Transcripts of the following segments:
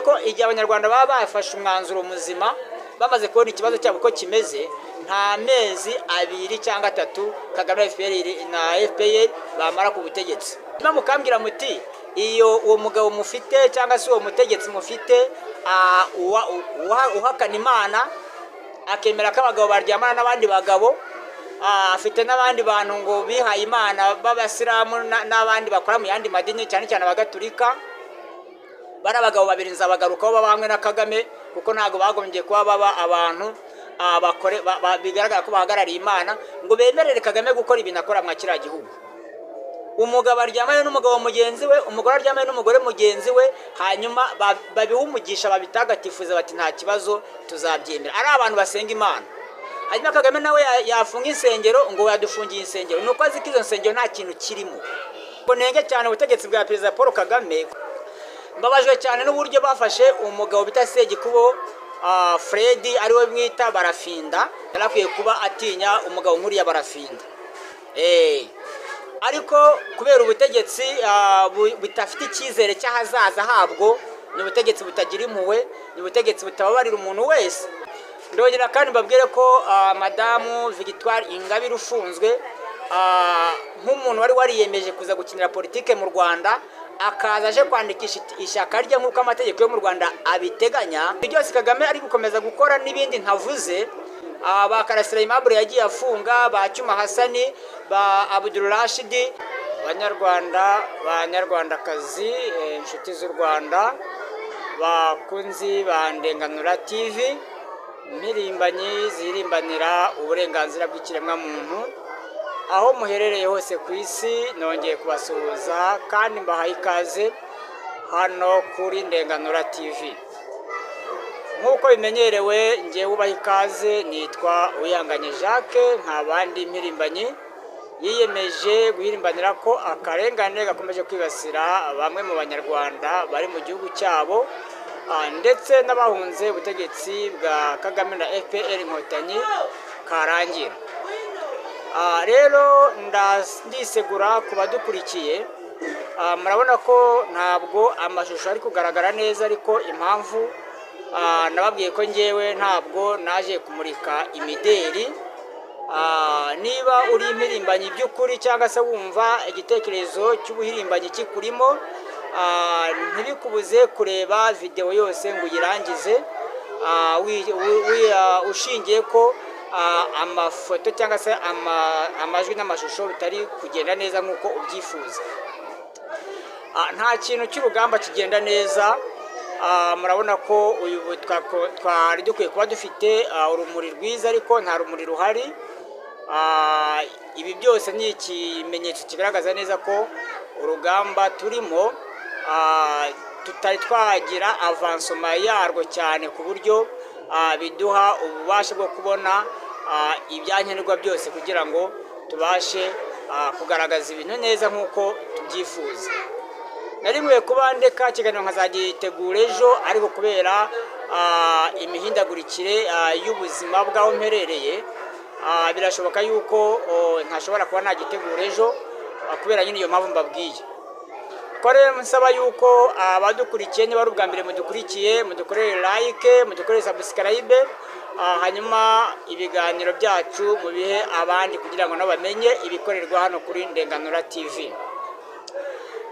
ko igihe abanyarwanda baba bafashe umwanzuro muzima bamaze kubona ikibazo cyabo ko kimeze, nta mezi 2 cyangwa 3 Kagame na FPR bamara ku butegetsi. Mukambwira muti iyo uwo mugabo mufite cyangwa se uwo mutegetsi mufite uhakana Imana, akemera ko abagabo baryamana n'abandi bagabo, afite n'abandi bantu ngo bihaye Imana b'abasilamu n'abandi bakora mu yandi madini cyane cyane abagatulika, bari abagabo babiri nzabagarukaho babamwe na Kagame kuko ntago bagombye kuba baba abantu bigaragara ko bahagarariye Imana ngo bemerere Kagame gukora ibintu akora mu kiriya gihugu. Umugabo aryamanye n'umugabo mugenzi we, umugore aryamanye n'umugore mugenzi we, hanyuma babihumugisha babitagatifuza bati nta kibazo tuzabyemera. Ari abantu basenga Imana. Hanyuma Kagame nawe yafunga insengero ngo yadufungiye insengero, nuko azi ko izo nsengero nta kintu kirimo. Bonenge cyane ubutegetsi bwa Perezida Paul Kagame. Mbabajwe cyane n'uburyo bafashe umugabo bita Segikubo Freddy ariwe mwita Barafinda, yarakwiye kuba atinya umugabo nkuriya Barafinda. Ariko kubera ubutegetsi butafite icyizere cy'ahazaza habwo, ni ubutegetsi butagira impuhwe, ni ubutegetsi butababarira umuntu wese. Ndongera kandi mbabwire ko Madamu Victoire Ingabire ufunzwe nk'umuntu wari wariyemeje kuza gukinira politike mu Rwanda, akaza aje kwandikisha ishyaka rye nk'uko amategeko yo mu Rwanda abiteganya. Byose Kagame ari gukomeza gukora n'ibindi ntavuze. Ba Karasira Aimable yagiye afunga, ba Cyuma Hasani, ba Abdul Rashid. Banyarwandakazi, inshuti z'u Rwanda, bakunzi ba Ndenganura TV, impirimbanyi zirimbanira uburenganzira bw'ikiremwa muntu, aho muherereye hose ku isi, nongeye kubasuhuza kandi mbahaye ikaze hano kuri Ndenganura TV. Nk'uko bimenyerewe, ngiye ubaha ikaze, nitwa Uyanganye Jacques, nk'abandi impirimbanyi yiyemeje guhirimbanira ko akarengane gakomeje kwibasira bamwe mu banyarwanda bari mu gihugu cyabo, ndetse n'abahunze ubutegetsi bwa Kagame na FPR Inkotanyi karangira. Rero ndisegura ku badukurikiye, murabona ko ntabwo amashusho ari kugaragara neza, ariko impamvu nababwiye ko ngewe ntabwo naje kumurika imideri. Niba uri impirimbanyi by'ukuri cyangwa se wumva igitekerezo cy'ubuhirimbanyi kikurimo, ntibikubuze kureba video yose ngo uyirangize, ushingiye ko amafoto cyangwa se amajwi n'amashusho bitari kugenda neza nk'uko ubyifuza. Nta kintu cy'urugamba kigenda neza. Murabona ko twari dukwiye kuba dufite urumuri rwiza, ariko nta rumuri ruhari. Ibi byose ni ikimenyetso kigaragaza neza ko urugamba turimo tutari twagira avansoma yarwo cyane ku buryo biduha ububasha bwo kubona ibyankenerwa byose kugira ngo tubashe kugaragaza ibintu neza nk'uko tubyifuza. Narimwe kuba ndeka kiganiro nkazagitegura ejo, ariko kubera imihindagurikire y'ubuzima bwaho mperereye, birashoboka yuko ntashobora kuba nagitegura ejo kubera nyine iyo mpamvu mbabwiye. Ko rero nsaba yuko abadukurikiye, niba ari ubwa mbere mudukurikiye, mudukorere like, mudukorere subscribe, hanyuma ibiganiro byacu mu bihe abandi kugira ngo nabo bamenye ibikorerwa hano kuri Ndenganura TV.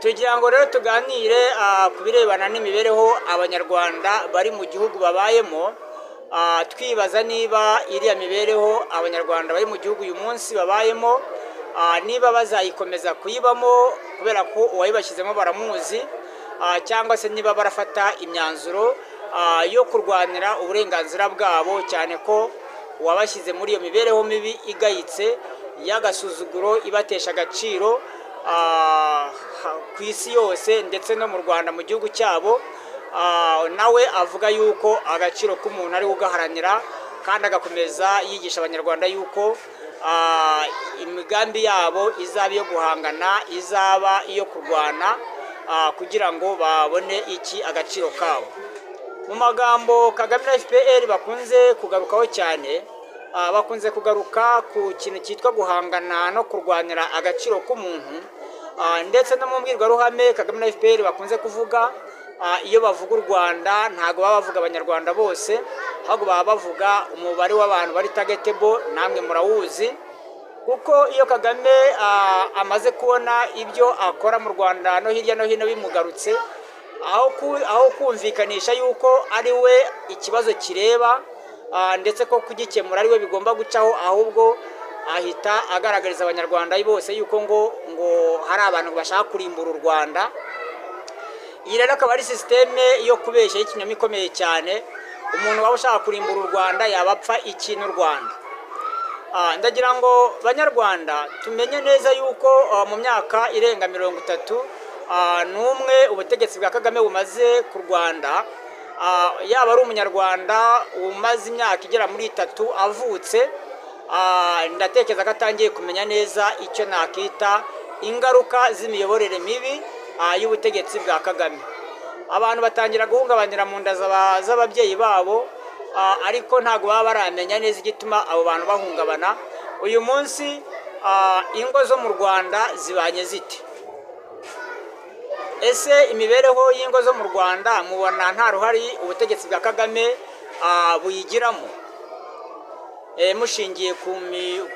Tugira ngo rero tuganire ku birebana n'imibereho abanyarwanda bari mu gihugu babayemo, twibaza niba iriya mibereho abanyarwanda bari mu gihugu uyu munsi babayemo, niba bazayikomeza kuyibamo kubera ko uwayibashyizemo baramuzi, cyangwa se niba barafata imyanzuro yo kurwanira uburenganzira bwabo, cyane ko uwabashyize muri iyo mibereho mibi igayitse y'agasuzuguro ibatesha agaciro ku isi yose ndetse no mu Rwanda mu gihugu cyabo. Nawe avuga yuko agaciro k'umuntu ari ugaharanira, kandi agakomeza yigisha abanyarwanda yuko imigambi yabo izaba iyo guhangana, izaba iyo kurwana, kugira ngo babone agaciro kabo. Mu magambo Kagame na FPR bakunze kugarukaho cyane, bakunze kugaruka ku kintu cyitwa guhangana no kurwanira agaciro k'umuntu, ndetse no mu mbwirwaruhame Kagame na FPR bakunze kuvuga iyo bavuga u Rwanda ntabwo baba bavuga abanyarwanda bose, ahubwo baba bavuga umubare w'abantu bari targetable, namwe murawuzi. Kuko iyo Kagame amaze kubona ibyo akora mu Rwanda no hirya no hino bimugarutse, aho kumvikanisha yuko ari we ikibazo kireba ndetse ko kugikemura ari we bigomba gucaho, ahubwo ahita agaragariza abanyarwanda bose yuko ngo hari abantu bashaka kurimbura u Rwanda. Iyi rero akaba ari sisiteme yo kubeshya y'ikinyoma ikomeye cyane. Umuntu waba ushaka kurimbura u Rwanda yaba apfa iki n'u Rwanda. Ndagira ngo banyarwanda tumenye neza yuko mu myaka irenga 30 n'umwe ubutegetsi bwa Kagame bumaze ku Rwanda, yaba ari umunyarwanda umaze imyaka igera muri 3 avutse, ndatekereza ko atangiye kumenya neza icyo nakita ingaruka z'imiyoborere mibi y'ubutegetsi bwa Kagame. Abantu batangira guhungabanira mu nda z'ababyeyi babo, ariko ntabwo baba baramenya neza igituma abo bantu bahungabana. Uyu munsi ingo zo mu Rwanda zibanye zite? Ese imibereho y'ingo zo mu Rwanda mubona nta ruhari ubutegetsi bwa Kagame buyigiramo? Mushingiye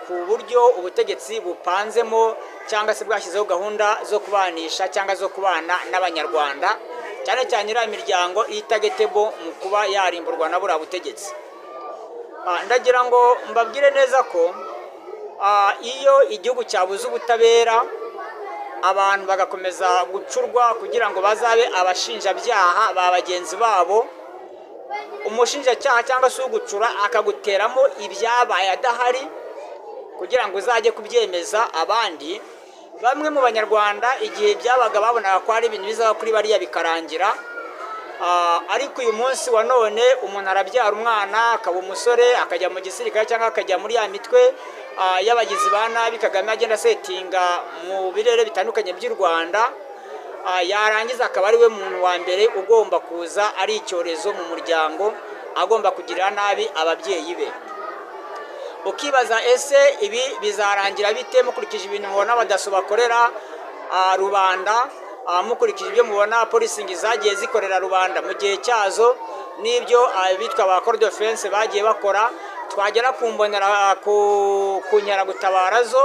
ku buryo ubutegetsi bupanzemo cyangwa se bwashyizeho gahunda zo kubanisha cyangwa zo kubana n'abanyarwanda, cyane cyane iriya miryango itagetebo mu kuba yarimburwa na buriya butegetsi. Ndagira ngo mbabwire neza ko iyo igihugu cyabuze ubutabera, abantu bagakomeza gucurwa kugira ngo bazabe abashinjabyaha ba bagenzi babo, umushinjacyaha cyangwa se ugucura akaguteramo ibyabaye adahari kugira ngo uzajye kubyemeza abandi. Bamwe mu banyarwanda igihe byabaga babonaga ko ari ibintu bizaba kuri bariya bikarangira, ariko uyu munsi wa none umuntu arabyara umwana akaba umusore akajya mu gisirikare cyangwa akajya muri ya mitwe y'abagizi ba nabi Kagame agenda setinga mu birere bitandukanye by'u Rwanda, yarangiza akaba ari we muntu wa mbere ugomba kuza ari icyorezo mu muryango, agomba kugirira nabi ababyeyi be. Ukibaza ese ibi bizarangira bite mukurikije ibintu mubona abadaso bakorera rubanda, mukurikije ibyo mubona polisingi zagiye zikorera rubanda mu gihe cyazo, n'ibyo bitwa ba corps de defense bagiye bakora, twagera kumbonera ku nkeragutabara zo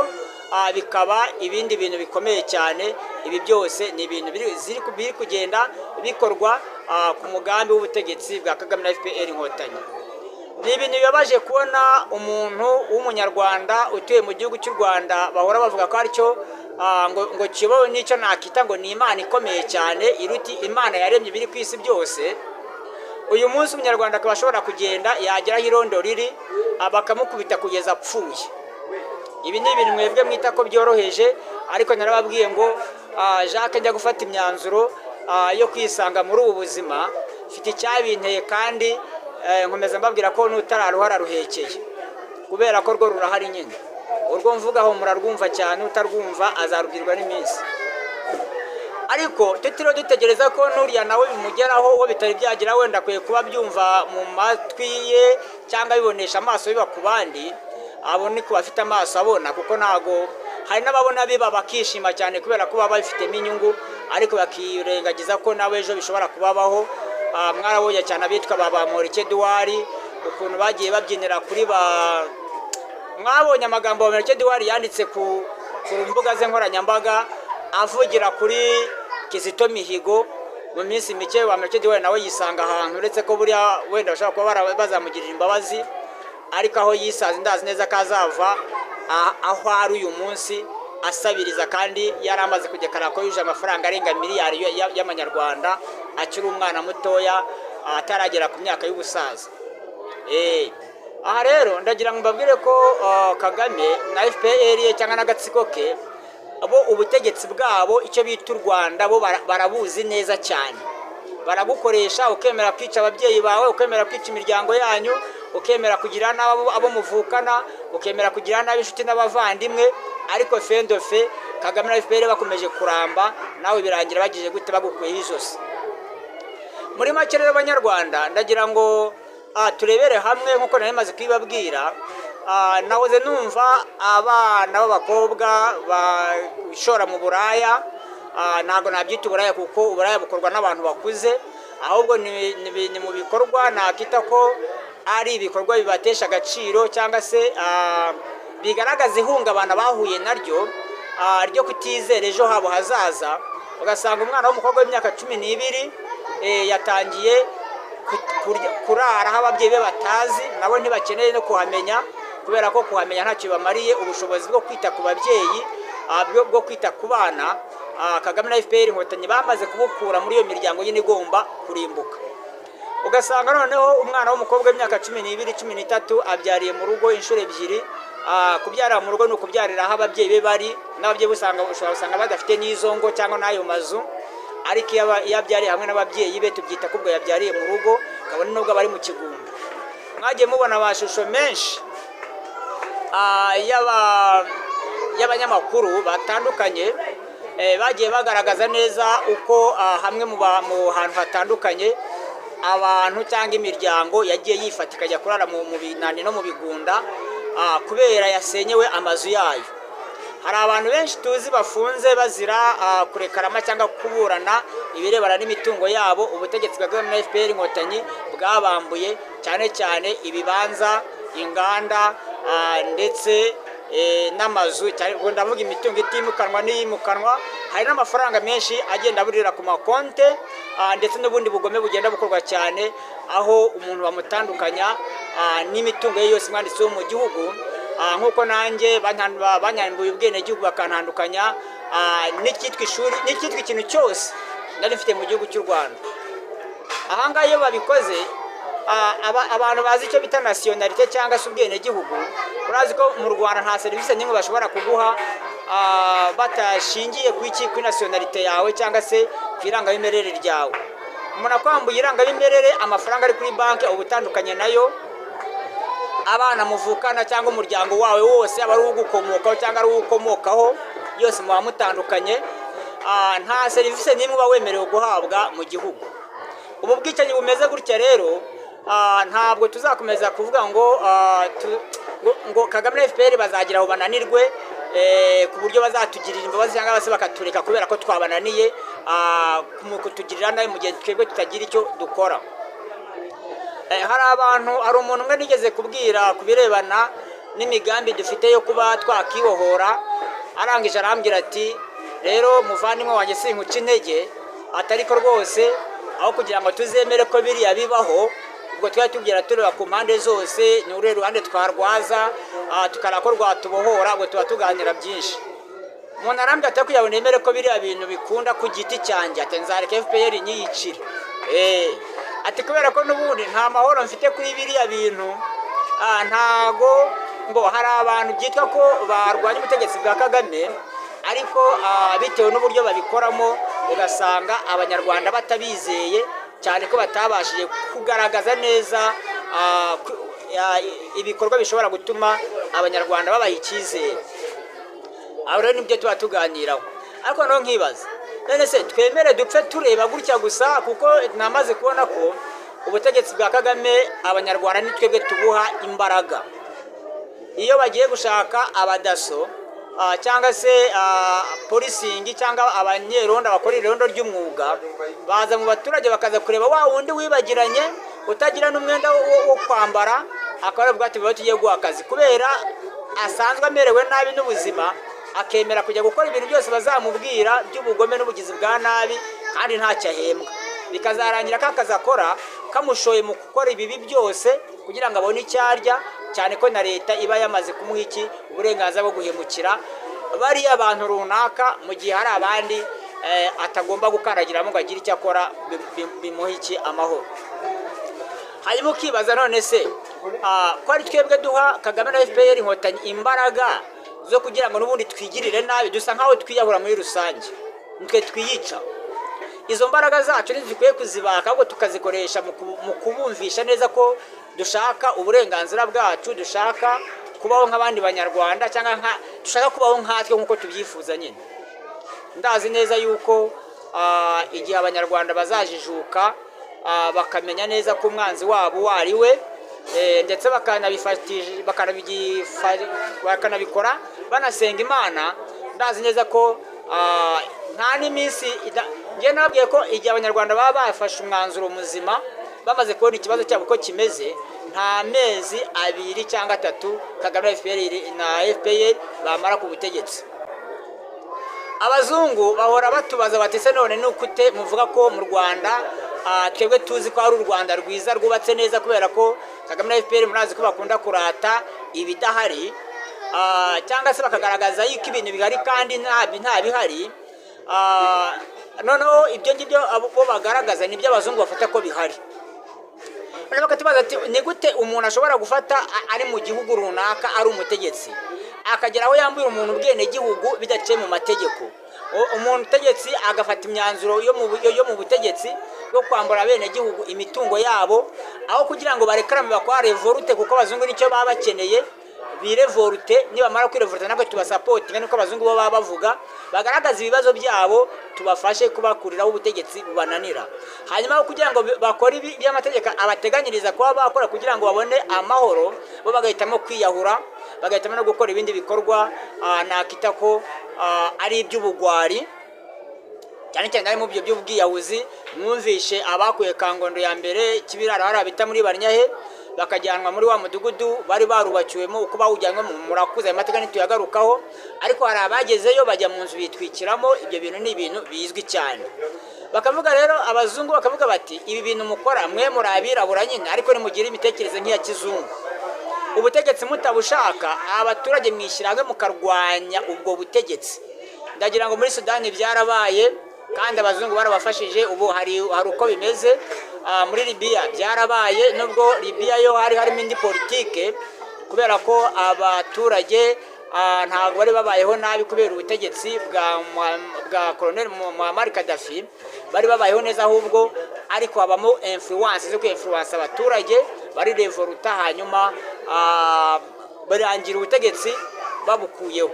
bikaba ibindi bintu bikomeye cyane. Ibi byose ni ibintu biri kugenda bikorwa ku mugambi w'ubutegetsi bwa Kagame na FPR Inkotanyi. Ni ibintu bibabaje kubona umuntu w'umunyarwanda utuye mu gihugu cy'u Rwanda bahora bavuga ko aricyo ngo kiyobowe n'icyo nakita ngo ni Imana ikomeye cyane iruti Imana yaremye biri ku isi byose. Uyu munsi umunyarwanda akaba ashobora kugenda yageraho irondo riri bakamukubita kugeza apfuye. Ibi ni ibintu mwebwe mwita ko byoroheje, ariko narababwiye ngo Jacques njya gufata imyanzuro yo kwisanga muri ubu buzima mfite icyabinteye, kandi nkomeza mbabwira ko n'utararuhara ruhekeye, kubera ko rwo rurahari nyine. Urwo mvugaho murarwumva cyane, utarwumva azarubwirwa n'iminsi. Ariko tutiriwe dutegereza ko n'uriya nawe bimugeraho uwo bitari byagira, wenda akwiye kuba byumva mu matwi ye cyangwa bibonesha amaso biba ku bandi, abo ni ku bafite amaso abona, kuko ntago hari n'ababona biba bakishima cyane kubera ko baba bifitemo inyungu, ariko bakirengagiza ko nawe ejo bishobora kubabaho. Mwarabonye cyane abitwa baba Mureke Edouard ukuntu bagiye babyinira kuri mwabonye amagambo ya Mureke Edouard yanditse ku mbuga ze nkoranyambaga avugira kuri Kizito Mihigo. Mu minsi mike wa Mureke Edouard nawe yisanga ahantu, uretse ko buriya wenda bashaka kuba bazamugirira imbabazi, ariko aho yisaza ndazi neza ko azava aho ari uyu munsi asabiriza, kandi yari amaze kugekara ko yuje amafaranga arenga miliyari y'amanyarwanda akiri umwana mutoya ataragera ku myaka y'ubusaza. Aha rero ndagira ngo mbabwire ko Kagame na FPR cyangwa n'agatsiko ke, abo ubutegetsi bwabo icyo bita u Rwanda bo barabuzi neza cyane. Baragukoresha ukemera kwica ababyeyi bawe, ukemera kwica imiryango yanyu, ukemera kugira abo muvukana, ukemera kugira inshuti n'abavandimwe, ariko fendofe Kagame na FPR bakomeje kuramba, nawe birangira bagije gute bagukuyeho ijosi. Muri make rero abanyarwanda ndagira ngo turebere hamwe nkuko nari maze kwibabwira. Nahoze numva abana b'abakobwa bashora mu buraya ntabwo nabyita uburaya kuko uburaya bukorwa n'abantu bakuze, ahubwo ni mu bikorwa nakita ko ari ibikorwa bibatesha agaciro cyangwa se bigaragaza ihungabana bahuye naryo ryo kutizera ejo habo hazaza. Ugasanga umwana w'umukobwa w'imyaka 12 yatangiye kurara aho ababyeyi be batazi, nabo ntibakeneye no kuhamenya kubera ko kuhamenya ntacyo bamariye. Ubushobozi bwo kwita ku babyeyi, bwo kwita ku bana, Kagame na FPR Inkotanyi bamaze kubukura muri iyo miryango nyine igomba kurimbuka. Ugasanga noneho umwana w'umukobwa w'imyaka 12, 13 abyariye mu rugo inshuro ebyiri. Kubyara mu rugo ni ukubyarira aho ababyeyi be bari, n'ababyeyi usanga badafite n'izongo cyangwa n'ayo mazu, ariko iyo abyariye hamwe n'ababyeyi be tubyita ko ubwo yabyariye mu rugo, kabone nubwo bari mu kigunda. Mwagiye mubona amashusho menshi y'abanyamakuru batandukanye bagiye bagaragaza neza uko hamwe mu hantu hatandukanye abantu cyangwa imiryango yagiye yifata ikajya kurara mu binani no mu bigunda kubera yasenyewe amazu yayo. Hari abantu benshi tuzi bafunze bazira kurekarama cyangwa kuburana ibirebana n'imitungo yabo. Ubutegetsi bwa Kagame na FPR Inkotanyi bwabambuye cyane cyane ibibanza, inganda ndetse n'amazu. Ndavuga imitungo itimukanwa n'iyimukanwa. Hari n'amafaranga menshi agenda aburira ku makonte ndetse n'ubundi bugome bugenda bukorwa cyane, aho umuntu bamutandukanya n'imitungo ye yose mwanditseho mu gihugu, nk'uko nanjye banyambuye ubwenegihugu bakantandukanya n'icyitwa ishuri, n'icyitwa ikintu cyose nari mfite mu gihugu cy'u Rwanda. Aha ngaha iyo babikoze, abantu bazi icyo bita nasiyonalite cyangwa se ubwenegihugu, urazi ko mu Rwanda nta serivisi n'imwe bashobora kuguha batashingiye ku nasiyonalite yawe cyangwa se ku irangamimerere ryawe. Umuntu akwambuye irangamimerere, amafaranga ari kuri banki uba utandukanye nayo. Abana muvukana cyangwa umuryango wawe wose, aba ari ugukomokaho cyangwa ari ugukomokaho, yose muba mutandukanye. Nta serivisi n'imwe uba wemerewe guhabwa mu gihugu. Ubu bwicanyi bumeze gutya rero, ntabwo tuzakomeza kuvuga ngo Kagame na FPR bazagira aho bananirwe ku buryo bazatugirira imbabazi cyangwa base bakatureka kubera ko twabananiye kutugirira nabi mu gihe twebwe tutagira icyo dukora. Hari umuntu umwe nigeze kubwira ku birebana n'imigambi dufite yo kuba twakibohora, arangije arambwira ati rero muvandimwe wanjye sinkuca intege, atari ko rwose aho kugira ngo tuzemere ko biriya bibaho, ubwo twari tubwira tureba ku mpande zose, ni uru ruhande twarwaza tukarako rwatubohora, ubwo tuba tuganira byinshi. Umuntu arambwira ati kugira ngo nemere ko biriya bintu bikunda ku giti cyanjye, ati nzareka FPR nyiyicira. Ati kubera ko n'ubundi nta mahoro mfite kuri biriya bintu, ntago ngo hari abantu byitwa ko barwanya ubutegetsi bwa Kagame, ariko bitewe n'uburyo babikoramo ugasanga abanyarwanda batabizeye cyane ko batabashije kugaragaza neza ibikorwa bishobora gutuma abanyarwanda babaha icyizere. Aho rero nibyo tuba tuganiraho. Ariko no nkibaza, none se twemere dupfe tureba gutya gusa? Kuko namaze kubona ko ubutegetsi bwa Kagame abanyarwanda ni twebwe tubuha imbaraga. Iyo bagiye gushaka abadaso cyangwa se polisingi cyangwa abanyerondo bakora irondo ry'umwuga, baza mu baturage bakaza kureba wa wundi wibagiranye utagira n'umwenda wo kwambara, akaba bwati baba tugiye guha akazi kubera asanzwe amerewe nabi n'ubuzima, akemera kujya gukora ibintu byose bazamubwira by'ubugome n'ubugizi bwa nabi kandi ntacyo ahembwa. Bikazarangira kakazi akora kamushoye mu gukora ibibi byose kugira ngo abone icyarya, cyane ko na leta iba yamaze kumuha uburenganzira bwo guhemukira bariya abantu runaka, mu gihe hari abandi atagomba gukandagiramo ngo agire icyo akora bimuha amahoro. Hanyuma ukibaza none se ko ari twebwe duha Kagame na FPR Inkotanyi imbaraga zo kugira ngo n'ubundi twigirire nabi, dusa nkaho twiyahura muri rusange, nitwe twiyica. Izo mbaraga zacu ntizikwiye kuzibaka, ahubwo tukazikoresha mu kubumvisha neza ko dushaka uburenganzira bwacu, dushaka kubaho nk'abandi banyarwanda cyangwa dushaka kubaho nkatwe nk'uko tubyifuza nyine. Ndazi neza yuko igihe abanyarwanda bazajijuka bakamenya neza ko umwanzi wabo uwo ari we, ndetse bakanabikora banasenga Imana, ndazi neza ko nta n'iminsi njye nababwiye ko igihe abanyarwanda baba bafashe umwanzuro muzima bamaze kubona ikibazo cyabo ko kimeze, nta mezi 2 cyangwa 3 Kagame na FPR bamara ku butegetsi. Abazungu bahora batubaza bati se none nukute muvuga ko mu Rwanda twebwe tuzi ko ari u Rwanda rwiza rwubatse neza, kubera ko Kagame na FPR murazi ko bakunda kurata ibidahari, cyangwa se bakagaragaza yuko ibintu bihari kandi nta bihari. Noneho ibyo ngibyo bo bagaragaza nibyo abazungu bafata ko bihari. Bakatubaza ati ni gute umuntu ashobora gufata ari mu gihugu runaka ari umutegetsi akagera aho yambura umuntu ubwene gihugu bidaciye mu mategeko, umuntu utegetsi agafata imyanzuro yo mu butegetsi yo kwambura bene gihugu imitungo yabo, aho kugira ngo barekarame bakwa revolute, kuko abazungu nicyo baba bakeneye birevolute. Nibamara kwirevolute nako tubasapotinga, niko abazungu bo baba bavuga, bagaragaza ibibazo byabo tubafashe kubakuriraho ubutegetsi bubananira. Hanyuma kugira ngo bakore by'amategeko abateganyiriza kuba bakora kugira ngo babone amahoro, bo bagahitamo kwiyahura, bagahitamo no gukora ibindi bikorwa nakita ko ari iby'ubugwari, cyane cyane ari mu byo by'ubwiyahuzi. Mwumvishe abakuye Kangondo ya mbere Kibiraro hari abita muri Barnyahe, bakajyanwa muri wa mudugudu bari barubakiwemo, uko bawujyanwe mu murakuza amateka ntituyagarukaho, ariko hari abagezeyo bajya mu nzu bitwikiramo. Ibyo bintu ni ibintu bizwi cyane. Bakavuga rero abazungu bakavuga bati ibi bintu mukora mwe muri abirabura nyine, ariko nimugire imitekerereze nk'iya kizungu. Ubutegetsi mutabushaka, abaturage mwishyirahamwe mukarwanya ubwo butegetsi. Ndagira ngo muri Sudani byarabaye kandi abazungu barabafashije, ubu hari uko bimeze. Muri Libya byarabaye, nubwo Libya yo harimo indi politike, kubera ko abaturage ntabwo bari babayeho nabi kubera ubutegetsi bwa Colonel Muammar Gaddafi, bari babayeho neza, ahubwo ariko habamo influence zo kwinfluence abaturage bari revoluta, hanyuma barangira ubutegetsi babukuyeho.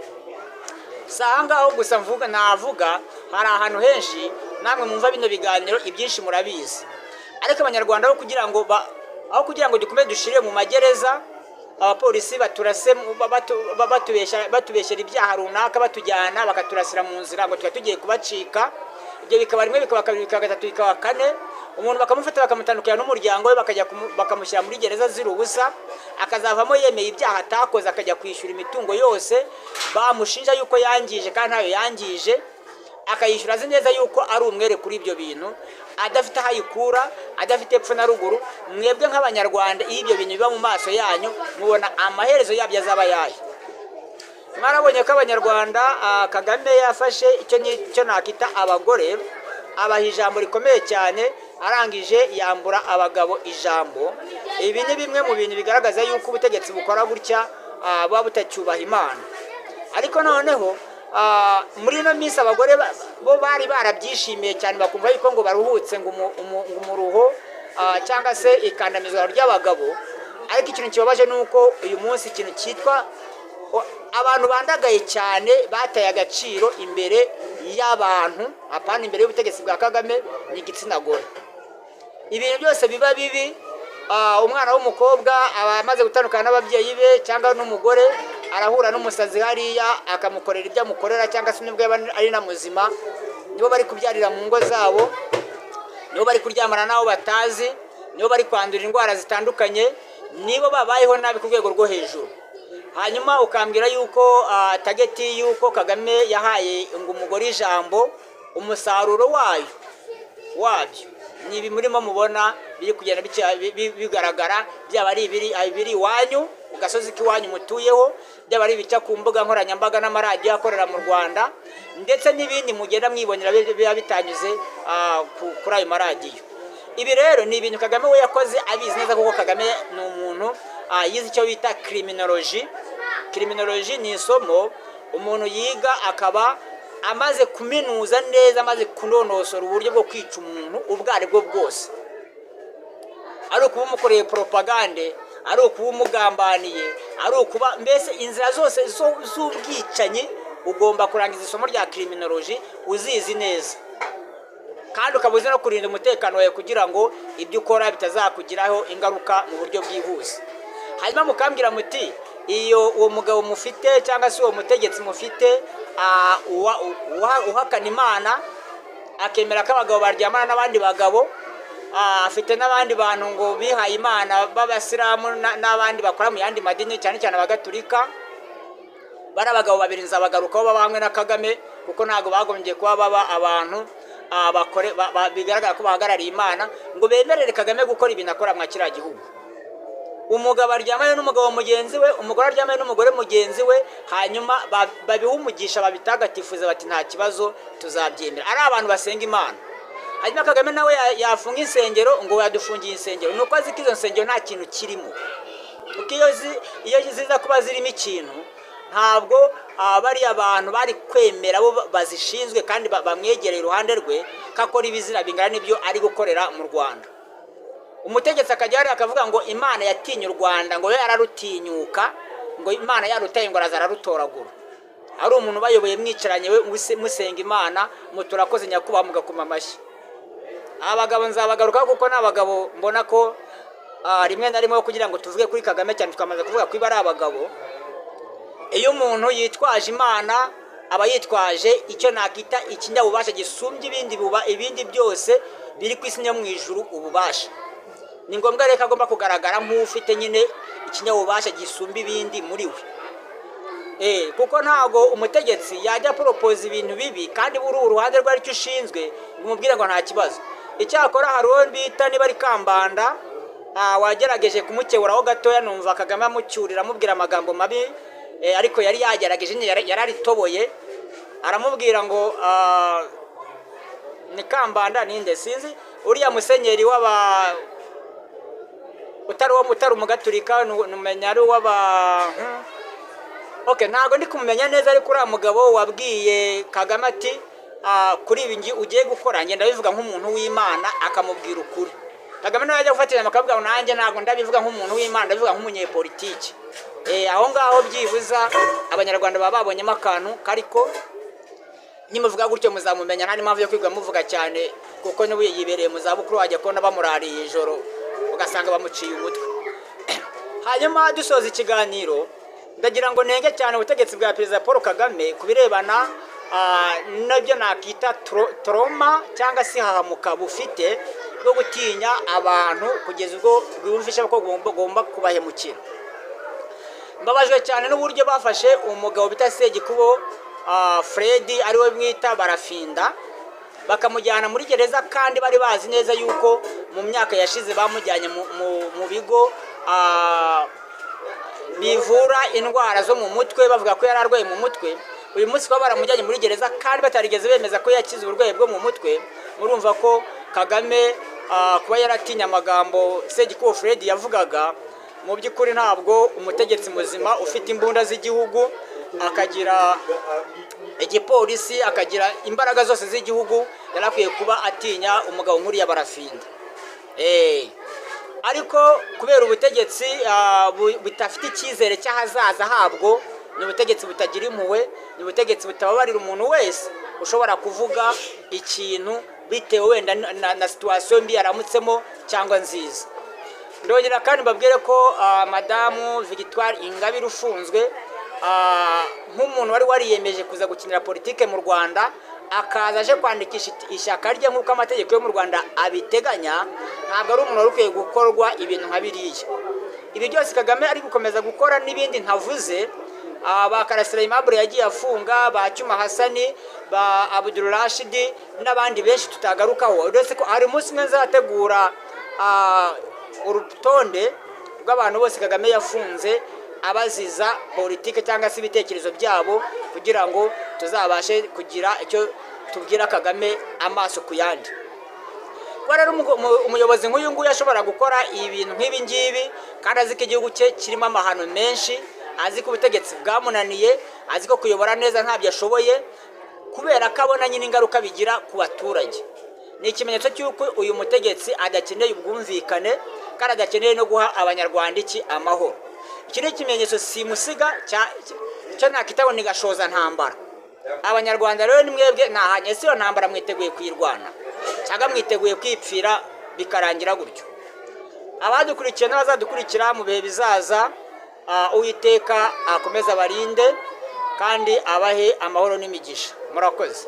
Sahangaho gusa navuga hari ahantu henshi namwe mwumva bino biganiro ibyinshi murabizi, ariko abanyarwanda aho kugira ngo dukomeze dushire mu magereza, abapolisi baturase batubeshyera ibyaha runaka, batujyana bakaturasira mu nzira ngo tugiye kubacika. Ibyo bikaba rimwe, bikaba kabiri, bikaba gatatu, bikaba kane. Umuntu bakamufata bakamutandukanya n'umuryango we, bakamushyira muri gereza zira ubusa, akazavamo yemeye ibyaha atakoze, akajya kwishyura imitungo yose bamushinja yuko yangije kandi ntayo yangije, akayishyura azi neza yuko ari umwere kuri ibyo bintu, adafite aho ayikura, adafite epfo na ruguru. Mwebwe nk'abanyarwanda iyo ibyo bintu biba mu maso yanyu, mubona amaherezo yabyo azaba yayo. Mwarabonye ko abanyarwanda Kagame yafashe icyo nakita abagore, abaha ijambo rikomeye cyane, arangije yambura abagabo ijambo. Ibi ni bimwe mu bintu bigaragaza yuko ubutegetsi bukora gutya buba butacyubaha Imana. Ariko noneho muri ino minsi abagore bo bari barabyishimiye cyane, bakumva yuko ngo baruhutse, ngo umuruho cyangwa se ikandamizwa ry'abagabo. Ariko ikintu kibabaje nuko uyu munsi ikintu cyitwa abantu bandagaye cyane bataye agaciro imbere y'abantu, apana imbere y'ubutegetsi bwa Kagame, ni igitsina gore. Ibintu byose biba bibi, umwana w'umukobwa aba amaze gutandukana n'ababyeyi be cyangwa n'umugore, arahura n'umusazi hariya akamukorera ibyo amukorera, cyangwa se nibwo ari na muzima, nibo bari kubyarira mu ngo zabo, nibo bari kuryamana n'abo batazi, nibo bari kwandura indwara zitandukanye, nibo babayeho nabi ku rwego rwo hejuru. Hanyuma ukambwira yuko tageti yuko Kagame yahaye ngo umugore ijambo, umusaruro wabyo ni ibi murimo mubona biri kugenda bigaragara, byaba ari ibiri iwanyu ku gasozi k'iwanyu mutuyeho, byaba ari ibica ku mbuga nkoranyambaga n'amaradiyo akorera mu Rwanda, ndetse n'ibindi mugenda mwibonera biba bitanyuze kuri ayo maradiyo. Ibi rero ni ibintu Kagame we yakoze abizi neza, kuko Kagame ni umuntu yize icyo bita criminology. Criminology ni isomo umuntu yiga akaba amaze kuminuza neza, amaze kunonosora uburyo bwo kwica umuntu ubwo ari bwo bwose, ari ukuba umukoreye propagande, ari ukuba umugambaniye, ari ukuba mbese inzira zose z'ubwicanyi. Ugomba kurangiza isomo rya criminology uzizi neza, kandi ukabuze no kurinda umutekano wawe kugira ngo ibyo ukora bitazakugiraho ingaruka mu buryo bwihuse. Hanyuma mukambwira muti iyo uwo mugabo mufite cyangwa se uwo mutegetsi mufite uhakana Imana, akemera ko abagabo baryamana n'abandi bagabo, afite n'abandi bantu ngo bihaye Imana b'abasilamu n'abandi bakora mu yandi madini cyane cyane abagatulika. Bari abagabo babiri nzabagarukaho baba hamwe na Kagame, kuko ntabwo bagombye kuba baba abantu bigaragara ko bahagarariye Imana ngo bemerere Kagame gukora ibintu akora mwa kiriya gihugu. Umugabo aryamanye n'umugabo mugenzi we, umugore aryamanye n'umugore mugenzi we, hanyuma babiha umugisha, babitagatifuza bati nta kibazo tuzabyemera. Ari abantu basenga Imana. Hanyuma Kagame nawe yafunga insengero ngo yadufungiye insengero, nuko azi ko izo nsengero nta kintu kirimo. Kuko iyo ziza kuba zirimo ikintu, ntabwo bari abantu bari kwemera bo bazishinzwe kandi bamwegereye iruhande rwe kakora ibizira bingana n'ibyo ari gukorera mu Rwanda. Umutegetsi akajya hari akavuga ngo Imana yatinye u Rwanda, ngo yararutinyuka, ngo Imana yarutaye ngo ararutoragura. Ari umuntu bayoboye mwicaranye we musenga Imana, muturakoze nyakuba mugakoma amashyi. Abagabo nzabagaruka kuko n'abagabo mbona ko rimwe na rimwe kugira ngo tuvuge kuri Kagame cyane twamaze kuvuga ko iba ari abagabo. Iyo umuntu yitwaje Imana aba yitwaje icyo nakita ikinyabubasha gisumbye ibindi byose biri ku isi no mu ijuru ububasha. Ni ngombwa reka agomba kugaragara nk'ufite nyine ikinyabubasha gisumba ibindi muri we. Kuko ntago umutegetsi yajya propose ibintu bibi kandi buri uruhande rwe aricyo ushinzwe umubwire ngo nta kibazo. Icyakora hari uwo bita niba ari Kambanda, wagerageje kumukeburaho gatoya, numva Kagame amucyurira amubwira amagambo mabi, ariko yari yagerageje yararitoboye, aramubwira ngo ni Kambanda ninde sinzi, uriya musenyeri utari umugatulika, numenya ari ntago ndi kumumenya neza, ariko uriya mugabo wabwiye Kagame ati kuri ibi ngi ugiye gukora ngenda bivuga nk'umuntu w'Imana, akamubwira ukuri. Kagame nawe yajya gufatira amakavuga nanjye ntago ndabivuga nk'umuntu w'Imana, ndabivuga nk'umunyepolitiki. Aho ngaho byibuza abanyarwanda baba babonyemo akantu kariko nimuvuga gutyo muzamumenya, nta n'impamvu yo kwigwa muvuga cyane, kuko niwe yibereye mu zabukuru wajya kubona bamurariye ijoro ugasanga bamuciye umutwe. Hanyuma dusoza ikiganiro, ndagira ngo nenge cyane ubutegetsi bwa Perezida Paul Kagame kubirebana nabyo nakita trauma cyangwa se hahamuka bufite bwo gutinya abantu kugeza ubwo bwumvisha ko bagomba kubahemukira. Mbabajwe cyane n'uburyo bafashe umugabo bita Segikubo Fred ariwe mwita Barafinda, bakamujyana muri gereza kandi bari bazi neza yuko mu myaka yashize bamujyanye mu bigo bivura indwara zo mu mutwe, bavuga ko yari arwaye mu mutwe. Uyu munsi kwa baramujyanye muri gereza kandi batarigeze bemeza ko yakize uburwayi bwo mu mutwe. Murumva ko Kagame kuba yaratinya amagambo Segikubo Fred yavugaga, mu by'ukuri ntabwo umutegetsi muzima ufite imbunda z'igihugu, akagira igipolisi, akagira imbaraga zose z'igihugu, yarakwiye kuba atinya umugabo nk'uriya Barafinda. Ariko kubera ubutegetsi butafite icyizere cy'ahazaza habwo, ni ubutegetsi butagira impuhwe, ni ubutegetsi butababarira umuntu wese ushobora kuvuga ikintu bitewe wenda na situation mbi yaramutsemo cyangwa nziza. Ndongera kandi mbabwire ko Madamu Victoire Ingabire ufunzwe nk'umuntu wari wariyemeje kuza gukinira politike mu Rwanda, akaza aje kwandikisha ishyaka rye nk'uko amategeko yo mu Rwanda abiteganya, ntabwo ari umuntu wari ukwiye gukorwa ibintu nka biriya. Ibi byose Kagame ari gukomeza gukora n'ibindi ntavuze, ba Karasira Aimable yagiye afunga, ba Cyuma Hasani, ba Abdul Rashid n'abandi benshi tutagarukaho. Uretse ko hari umunsi umwe nzategura urutonde rw'abantu bose Kagame yafunze abaziza politike cyangwa se ibitekerezo byabo, kugira ngo tuzabashe kugira icyo tubwira Kagame amaso ku yandi. Rero umuyobozi nk'uyu nguyu ashobora gukora ibintu nk'ibi ngibi kandi azi ko igihugu cye kirimo amahano menshi, azi ko ubutegetsi bwamunaniye, azi ko kuyobora neza ntabyo ashoboye, kubera ko abona nyine ingaruka bigira ku baturage. Ni ikimenyetso cy'uko uyu mutegetsi adakeneye ubwumvikane kandi adakeneye no guha abanyarwanda amahoro. Iki ni ikimenyetso simusiga cyo nakitaho ni gashoza ntambara. Abanyarwanda rero ni mwebwe ntahanye siyo ntambara mwiteguye kuyirwana cyangwa mwiteguye kwipfira bikarangira gutyo. Abadukurikiye n'abazadukurikira mu bihe bizaza, uwiteka akomeza abarinde kandi abahe amahoro n'imigisha. Murakoze.